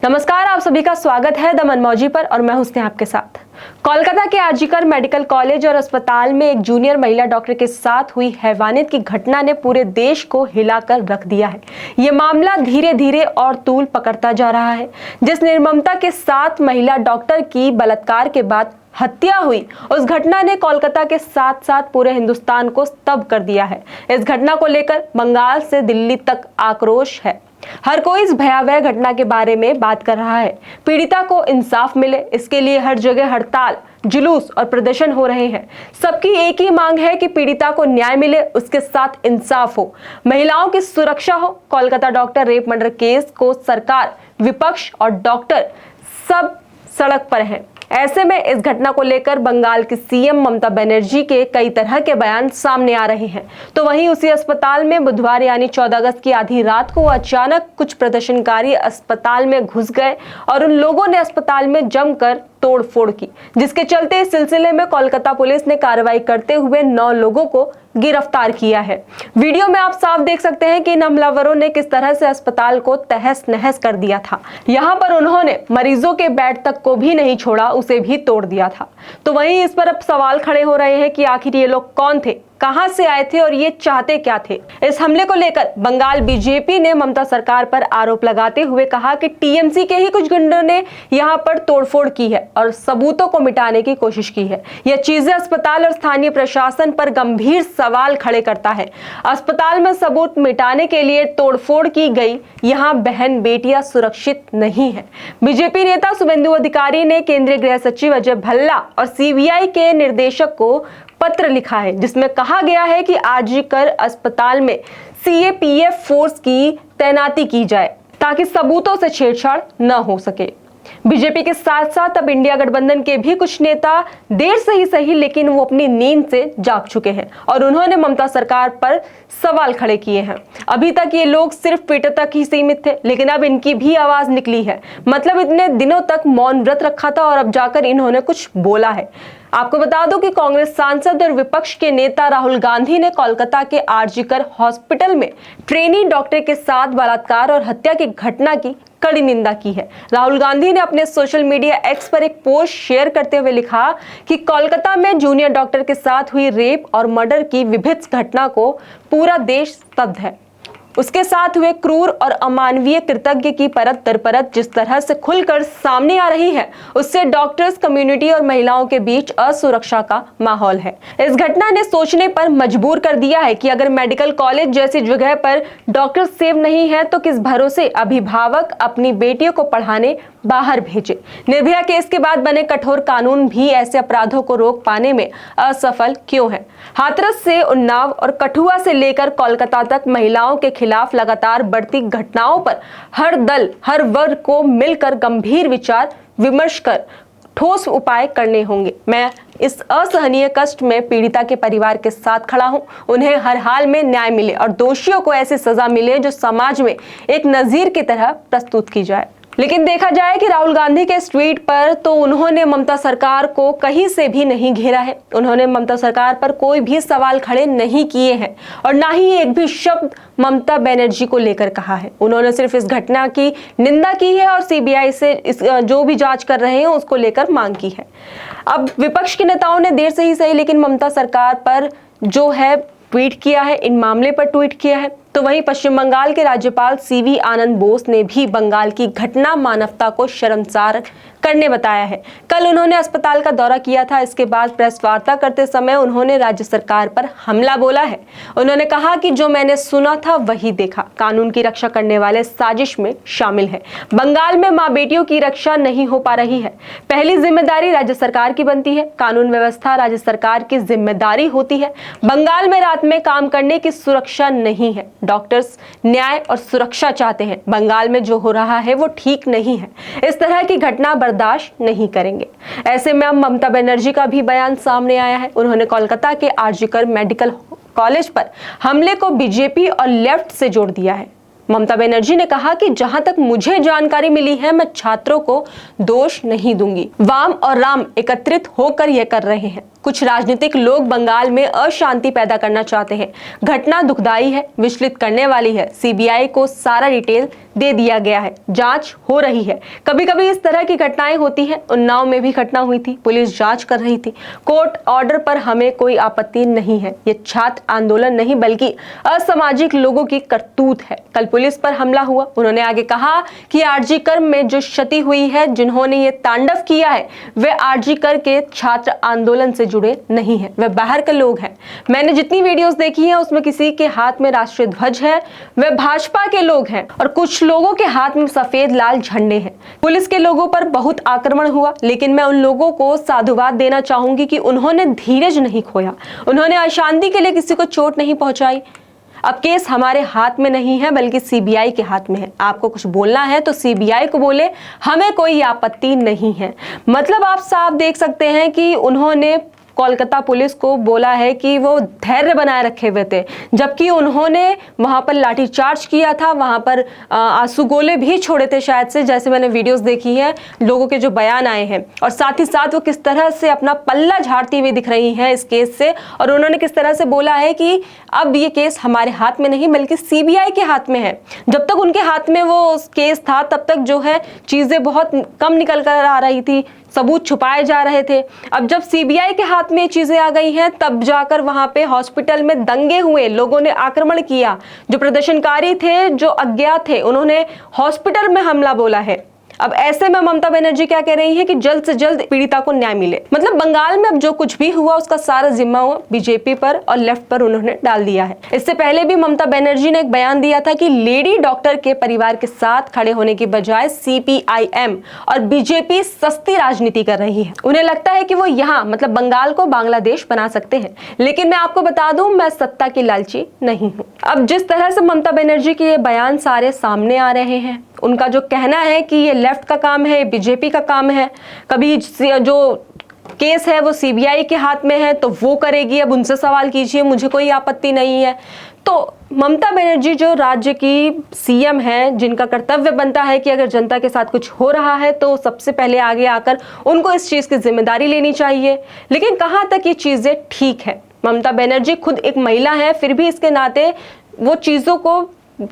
नमस्कार, आप सभी का स्वागत है द मनमौजी पर और मैं हुस्ने आपके साथ। कोलकाता के आरजीकर मेडिकल कॉलेज और अस्पताल में एक जूनियर महिला डॉक्टर के साथ हुई हैवानियत की घटना ने पूरे देश को हिलाकर रख दिया है। ये मामला धीरे धीरे और तूल पकड़ता जा रहा है। जिस निर्ममता के साथ महिला डॉक्टर की बलात्कार के बाद हत्या हुई, उस घटना ने कोलकाता के साथ साथ पूरे हिंदुस्तान को स्तब्ध कर दिया है। इस घटना को लेकर बंगाल से दिल्ली तक आक्रोश है। हर कोई इस भयावह घटना के बारे में बात कर रहा है। पीड़िता को इंसाफ मिले, इसके लिए हर जगह हड़ताल, जुलूस और प्रदर्शन हो रहे हैं। सबकी एक ही मांग है कि पीड़िता को न्याय मिले, उसके साथ इंसाफ हो, महिलाओं की सुरक्षा हो। Kolkata doctor rape murder case को सरकार, विपक्ष और डॉक्टर सब सड़क पर हैं। ऐसे में इस घटना को लेकर बंगाल की सीएम ममता बनर्जी के कई तरह के बयान सामने आ रहे हैं। तो वहीं उसी अस्पताल में बुधवार यानी 14 अगस्त की आधी रात को अचानक कुछ प्रदर्शनकारी अस्पताल में घुस गए और उन लोगों ने अस्पताल में जमकर तोड़फोड़ की, जिसके चलते इस सिलसिले में कोलकाता पुलिस ने कार्रवाई करते हुए 9 लोगों को गिरफ्तार किया है। वीडियो में आप साफ देख सकते हैं कि इन हमलावरों ने किस तरह से अस्पताल को तहस नहस कर दिया था। यहाँ पर उन्होंने मरीजों के बेड तक को भी नहीं छोड़ा, उसे भी तोड़ दिया था। तो वहीं इस पर अब सवाल खड़े हो रहे हैं कि आखिर ये लोग कौन थे, कहां से आए थे और ये चाहते क्या थे। इस हमले को लेकर बंगाल बीजेपी ने ममता सरकार पर आरोप लगाते हुए कहा कि टीएमसी के ही कुछ गुंडों ने यहां पर तोड़फोड़ की है और सबूतों को मिटाने की कोशिश की है। यह चीजें अस्पताल और स्थानीय प्रशासन पर गंभीर सवाल खड़े करता है। अस्पताल में सबूत मिटाने के लिए तोड़फोड़ की गई, यहाँ बहन बेटियां सुरक्षित नहीं है। बीजेपी नेता शुभेंदु अधिकारी ने केंद्रीय गृह सचिव अजय भल्ला और सीबीआई के निर्देशक को पत्र लिखा है, जिसमें कहा गया है कि आरजीकर अस्पताल में सीएपीएफ फोर्स की तैनाती की जाए ताकि सबूतों से छेड़छाड़ न हो सके। बीजेपी के साथ साथ अब इंडिया गठबंधन के भी कुछ नेता देर से ही सही लेकिन वो अपनी नींद से जाग चुके हैं और उन्होंने ममता सरकार पर सवाल खड़े किए हैं। अभी तक ये लोग सिर्फ ट्विटर तक ही सीमित थे, लेकिन अब इनकी भी आवाज निकली है। मतलब इतने दिनों तक मौन व्रत रखा था और अब जाकर इन्होंने कुछ बोला है। आपको बता दूं कि कांग्रेस सांसद और विपक्ष के नेता राहुल गांधी ने कोलकाता के आरजीकर हॉस्पिटल में ट्रेनी डॉक्टर के साथ बलात्कार और हत्या की घटना की कड़ी निंदा की है। राहुल गांधी ने अपने सोशल मीडिया एक्स पर एक पोस्ट शेयर करते हुए लिखा कि कोलकाता में जूनियर डॉक्टर के साथ हुई रेप और मर्डर की विभत्स घटना को पूरा देश स्तब्ध है। उसके साथ हुए क्रूर और अमानवीय कृतज्ञ की परत दर परत जिस तरह से खुलकर सामने आ रही है, उससे डॉक्टर्स कम्युनिटी और महिलाओं के बीच असुरक्षा का माहौल है। इस घटना ने सोचने पर मजबूर कर दिया है कि अगर मेडिकल कॉलेज जैसी जगह पर डॉक्टर सेफ नहीं है तो किस भरोसे अभिभावक अपनी बेटियों को पढ़ाने बाहर भेजे। निर्भया केस के बाद बने कठोर कानून भी ऐसे अपराधों को रोक पाने में असफल क्यों है। हाथरस से उन्नाव और कठुआ से लेकर कोलकाता तक महिलाओं के खिलाफ लगातार बढ़ती घटनाओं पर हर दल, हर वर्ग को मिलकर गंभीर विचार विमर्श कर ठोस उपाय करने होंगे। मैं इस असहनीय कष्ट में पीड़िता के परिवार के साथ खड़ा हूं। उन्हें हर हाल में न्याय मिले और दोषियों को ऐसी सजा मिले जो समाज में एक नजीर की तरह प्रस्तुत की जाए। लेकिन देखा जाए कि राहुल गांधी के इस ट्वीट पर तो उन्होंने ममता सरकार को कहीं से भी नहीं घेरा है। उन्होंने ममता सरकार पर कोई भी सवाल खड़े नहीं किए हैं और ना ही एक भी शब्द ममता बनर्जी को लेकर कहा है। उन्होंने सिर्फ इस घटना की निंदा की है और सीबीआई से जो भी जांच कर रहे हैं उसको लेकर मांग की है। अब विपक्ष के नेताओं ने देर से ही सही लेकिन ममता सरकार पर जो है ट्वीट किया है, इन मामले पर ट्वीट किया है। तो वहीं पश्चिम बंगाल के राज्यपाल सीवी आनंद बोस ने भी बंगाल की घटना मानवता को शर्मसार करने बताया है। कल उन्होंने अस्पताल का दौरा किया था। इसके बाद प्रेस वार्ता करते समय उन्होंने राज्य सरकार पर हमला बोला है। उन्होंने कहा कि जो मैंने सुना था वही देखा। कानून की रक्षा करने वाले साजिश में शामिल है। बंगाल में मां बेटियों की रक्षा नहीं हो पा रही है। पहली जिम्मेदारी राज्य सरकार की बनती है। कानून व्यवस्था राज्य सरकार की जिम्मेदारी होती है। बंगाल में रात में काम करने की सुरक्षा नहीं है। डॉक्टर्स न्याय और सुरक्षा चाहते हैं। बंगाल में जो हो रहा है वो ठीक नहीं है। इस तरह की घटना बर्दाश्त नहीं करेंगे। ऐसे में अब ममता बनर्जी का भी बयान सामने आया है। उन्होंने कोलकाता के आरजीकर मेडिकल कॉलेज पर हमले को बीजेपी और लेफ्ट से जोड़ दिया है। ममता बनर्जी ने कहा कि जहां तक मुझे जानकारी मिली है, मैं छात्रों को दोष नहीं दूंगी। वाम और राम एकत्रित होकर यह कर रहे हैं। कुछ राजनीतिक लोग बंगाल में अशांति पैदा करना चाहते हैं। घटना दुखदाई है, विचलित करने वाली है। सीबीआई को सारा डिटेल दे दिया गया है, जांच हो रही है। कभी कभी इस तरह की घटनाएं होती हैं। उन्नाव में भी घटना हुई थी, पुलिस जांच कर रही थी। कोर्ट ऑर्डर पर हमें कोई आपत्ति नहीं है। ये छात्र आंदोलन नहीं बल्कि असामाजिक लोगों की करतूत है। कल पुलिस पर हमला हुआ। उन्होंने आगे कहा कि आरजी कर में जो क्षति हुई है, जिन्होंने ये तांडव किया है, वे आरजी कर के छात्र आंदोलन से जुड़े नहीं है, वे बाहर के लोग हैं। मैंने जितनी वीडियोस देखी हैं उसमें किसी के हाथ में राष्ट्रीय ध्वज है, वे भाजपा के लोग हैं, और कुछ लोगों के हाथ में सफेद लाल झंडे हैं। पुलिस के लोगों पर बहुत आक्रमण हुआ, लेकिन मैं उन लोगों को साधुवाद देना चाहूंगी कि उन्होंने धीरज नहीं खोया, उन्होंने अशांति के लिए किसी को चोट नहीं पहुंचाई। अब केस हमारे हाथ में नहीं है बल्कि सीबीआई के हाथ में है। आपको कुछ बोलना है तो सीबीआई को बोले, हमें कोई आपत्ति नहीं है। मतलब आप साफ देख सकते हैं कि उन्होंने कोलकाता पुलिस को बोला है कि वो धैर्य बनाए रखे हुए थे, जबकि उन्होंने वहां पर लाठीचार्ज किया था, वहां पर आंसू गोले भी छोड़े थे शायद से, जैसे मैंने वीडियोस देखी है, लोगों के जो बयान आए हैं, और साथ ही साथ वो किस तरह से अपना पल्ला झाड़ती हुई दिख रही हैं इस केस से, और उन्होंने किस तरह से बोला है कि अब ये केस हमारे हाथ में नहीं बल्कि सीबीआई के हाथ में है। जब तक उनके हाथ में वो केस था तब तक जो है चीजें बहुत कम निकल कर आ रही थी, सबूत छुपाए जा रहे थे। अब जब सीबीआई के हाथ में चीजें आ गई हैं, तब जाकर वहां पे हॉस्पिटल में दंगे हुए, लोगों ने आक्रमण किया, जो प्रदर्शनकारी थे, जो अज्ञात थे, उन्होंने हॉस्पिटल में हमला बोला है। अब ऐसे में ममता बनर्जी क्या कह रही हैं कि जल्द से जल्द पीड़िता को न्याय मिले। मतलब बंगाल में अब जो कुछ भी हुआ उसका सारा जिम्मा बीजेपी पर और लेफ्ट पर उन्होंने डाल दिया है। इससे पहले भी ममता बनर्जी ने एक बयान दिया था कि लेडी डॉक्टर के परिवार के साथ खड़े होने की बजाय सीपीआईएम और बीजेपी सस्ती राजनीति कर रही है। उन्हें लगता है कि वो यहाँ मतलब बंगाल को बांग्लादेश बना सकते हैं। लेकिन मैं आपको बता दूं, मैं सत्ता की लालची नहीं हूँ। अब जिस तरह से ममता बनर्जी के ये बयान सारे सामने आ रहे हैं, उनका जो कहना है कि ये लेफ्ट का काम है, बीजेपी का काम है, कभी जो केस है वो सीबीआई के हाथ में है तो वो करेगी, अब उनसे सवाल कीजिए, मुझे कोई आपत्ति नहीं है। तो ममता बनर्जी जो राज्य की सीएम है, जिनका कर्तव्य बनता है कि अगर जनता के साथ कुछ हो रहा है तो सबसे पहले आगे आकर उनको इस चीज की जिम्मेदारी लेनी चाहिए। लेकिन कहां तक ये चीजें ठीक है? ममता बनर्जी खुद एक महिला है, फिर भी इसके नाते वो चीजों को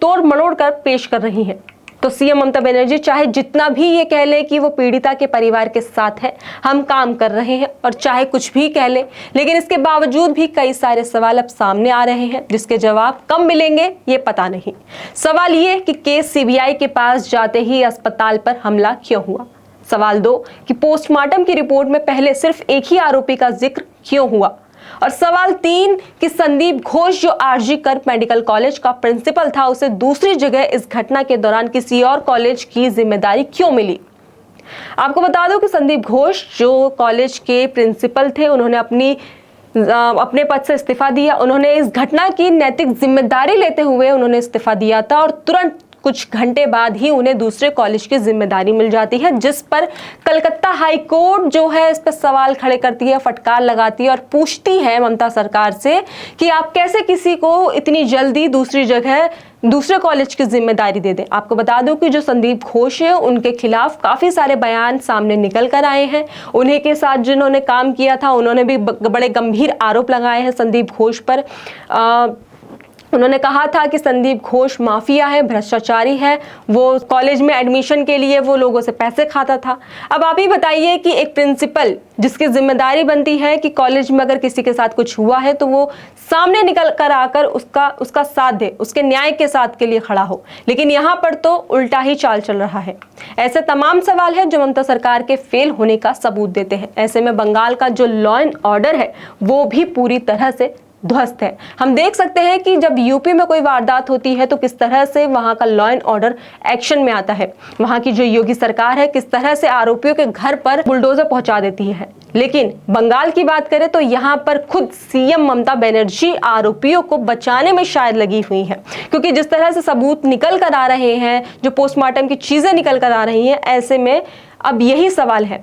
तोड़ मरोड़ कर पेश कर रही है। तो सीएम ममता बनर्जी चाहे जितना भी ये कह ले कि वो पीड़िता के परिवार के साथ है, हम काम कर रहे हैं, और चाहे कुछ भी कह ले, लेकिन इसके बावजूद भी कई सारे सवाल अब सामने आ रहे हैं जिसके जवाब कब मिलेंगे ये पता नहीं। सवाल ये कि केस सीबीआई के पास जाते ही अस्पताल पर हमला क्यों हुआ? सवाल 2 कि पोस्टमार्टम की रिपोर्ट में पहले सिर्फ एक ही आरोपी का जिक्र क्यों हुआ? और सवाल 3 कि संदीप घोष जो आरजी कर मेडिकल कॉलेज का प्रिंसिपल था, उसे दूसरी जगह इस घटना के दौरान किसी और कॉलेज की जिम्मेदारी क्यों मिली? आपको बता दो कि संदीप घोष जो कॉलेज के प्रिंसिपल थे, उन्होंने अपने पद से इस्तीफा दिया। उन्होंने इस घटना की नैतिक जिम्मेदारी लेते हुए उन्होंने इस्तीफा दिया था, और तुरंत कुछ घंटे बाद ही उन्हें दूसरे कॉलेज की जिम्मेदारी मिल जाती है, जिस पर कलकत्ता हाई कोर्ट जो है इस पर सवाल खड़े करती है, फटकार लगाती है और पूछती है ममता सरकार से कि आप कैसे किसी को इतनी जल्दी दूसरी जगह दूसरे कॉलेज की जिम्मेदारी दे दें। आपको बता दूं कि जो संदीप घोष है उनके खिलाफ काफी सारे बयान सामने निकल कर आए हैं। उन्हीं के साथ जिन्होंने काम किया था उन्होंने भी बड़े गंभीर आरोप लगाए हैं संदीप घोष पर। उन्होंने कहा था कि संदीप घोष माफिया है, भ्रष्टाचारी है, वो कॉलेज में एडमिशन के लिए वो लोगों से पैसे खाता था। अब आप ही बताइए कि एक प्रिंसिपल जिसकी जिम्मेदारी बनती है कि कॉलेज में अगर किसी के साथ कुछ हुआ है तो वो सामने निकल कर आकर उसका साथ दे, उसके न्याय के साथ के लिए खड़ा हो, लेकिन यहाँ पर तो उल्टा ही चाल चल रहा है। ऐसे तमाम सवाल है जो ममता सरकार के फेल होने का सबूत देते हैं। ऐसे में बंगाल का जो लॉ एंड ऑर्डर है वो भी पूरी तरह से ध्वस्त है। हम देख सकते हैं कि जब यूपी में कोई वारदात होती है तो किस तरह से वहां का लॉ एंड ऑर्डर एक्शन में आता है। वहां की जो योगी सरकार है किस तरह से आरोपियों के घर पर बुलडोजर पहुंचा देती है। लेकिन बंगाल की बात करें तो यहाँ पर खुद सीएम ममता बनर्जी आरोपियों को बचाने में शायद लगी हुई है, क्योंकि जिस तरह से सबूत निकल कर आ रहे हैं, जो पोस्टमार्टम की चीजें निकल कर आ रही हैं, ऐसे में अब यही सवाल है,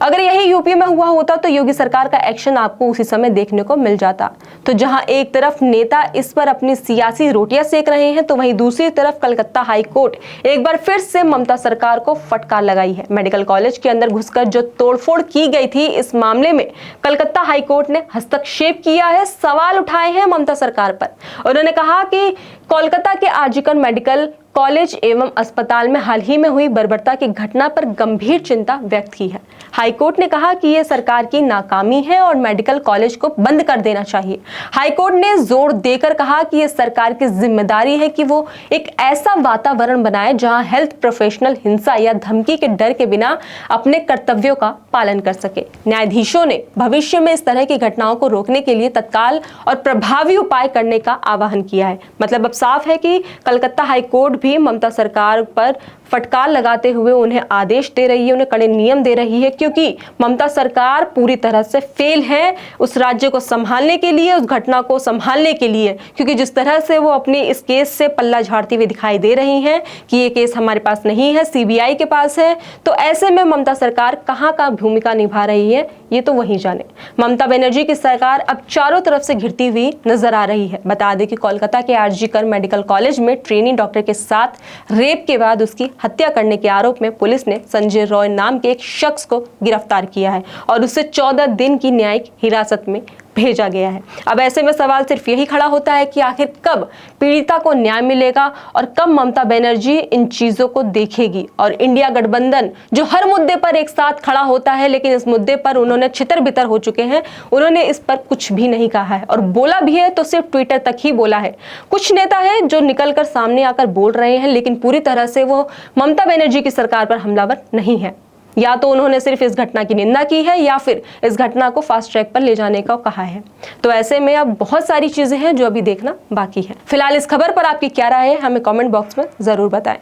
अगर यही यूपी में हुआ होता तो योगी सरकार का एक्शन आपको उसी समय देखने को मिल जाता। तो जहां एक तरफ नेता इस पर अपनी सियासी रोटियां सेक रहे हैं, तो वहीं दूसरी तरफ कलकत्ता हाई कोर्ट एक बार फिर से ममता सरकार को फटकार लगाई है। मेडिकल कॉलेज के अंदर घुसकर जो तोड़फोड़ की गई थी, इस मामले में कलकत्ता हाई कोर्ट ने हस्तक्षेप किया है, सवाल उठाए हैं ममता सरकार पर। उन्होंने कहा कि कोलकाता के आरजी कर मेडिकल कॉलेज एवं अस्पताल में हाल ही में हुई बर्बरता की घटना पर गंभीर चिंता व्यक्त की है। हाईकोर्ट ने कहा कि यह सरकार की नाकामी है और मेडिकल कॉलेज को बंद कर देना चाहिए। हाईकोर्ट ने जोर देकर कहा कि यह सरकार की जिम्मेदारी है कि वो एक ऐसा वातावरण बनाए जहां हेल्थ प्रोफेशनल हिंसा या धमकी के डर के बिना अपने कर्तव्यों का पालन कर सके। न्यायाधीशों ने भविष्य में इस तरह की घटनाओं को रोकने के लिए तत्काल और प्रभावी उपाय करने का आह्वान किया है। मतलब अब साफ है कि कलकत्ता हाईकोर्ट भी ममता सरकार पर फटकार लगाते हुए उन्हें आदेश दे रही है, उन्हें कड़े नियम दे रही है, क्योंकि ममता सरकार पूरी तरह से फेल है उस राज्य को संभालने के लिए, उस घटना को संभालने के लिए। क्योंकि जिस तरह से वो अपने इस केस से पल्ला झाड़ती हुई दिखाई दे रही हैं कि ये केस हमारे पास नहीं है, सीबीआई के पास है, तो ऐसे में ममता सरकार कहां भूमिका निभा रही है ये तो वही जाने। ममता बनर्जी की सरकार अब चारों तरफ से घिरती हुई नजर आ रही है। बता दें कि कोलकाता के आरजी कर मेडिकल कॉलेज में ट्रेनी डॉक्टर के साथ रेप के बाद उसकी हत्या करने के आरोप में पुलिस ने संजय रॉय नाम के एक शख्स को गिरफ्तार किया है और उसे 14 दिन की न्यायिक हिरासत में भेजा गया है। अब ऐसे में सवाल सिर्फ यही खड़ा होता है कि आखिर कब पीड़िता को न्याय मिलेगा और कब ममता बनर्जी इन चीजों को देखेगी और इंडिया गठबंधन जो हर मुद्दे पर एक साथ खड़ा होता है, लेकिन इस मुद्दे पर उन्होंने छितर बितर हो चुके हैं, उन्होंने इस पर कुछ भी नहीं कहा है और बोला भी है तो सिर्फ ट्विटर तक ही बोला है। कुछ नेता है जो निकलकर सामने आकर बोल रहे हैं, लेकिन पूरी तरह से वो ममता बनर्जी की सरकार पर हमलावर नहीं है। या तो उन्होंने सिर्फ इस घटना की निंदा की है या फिर इस घटना को फास्ट ट्रैक पर ले जाने का कहा है। तो ऐसे में अब बहुत सारी चीजें हैं जो अभी देखना बाकी है। फिलहाल इस खबर पर आपकी क्या राय है हमें कमेंट बॉक्स में जरूर बताएं।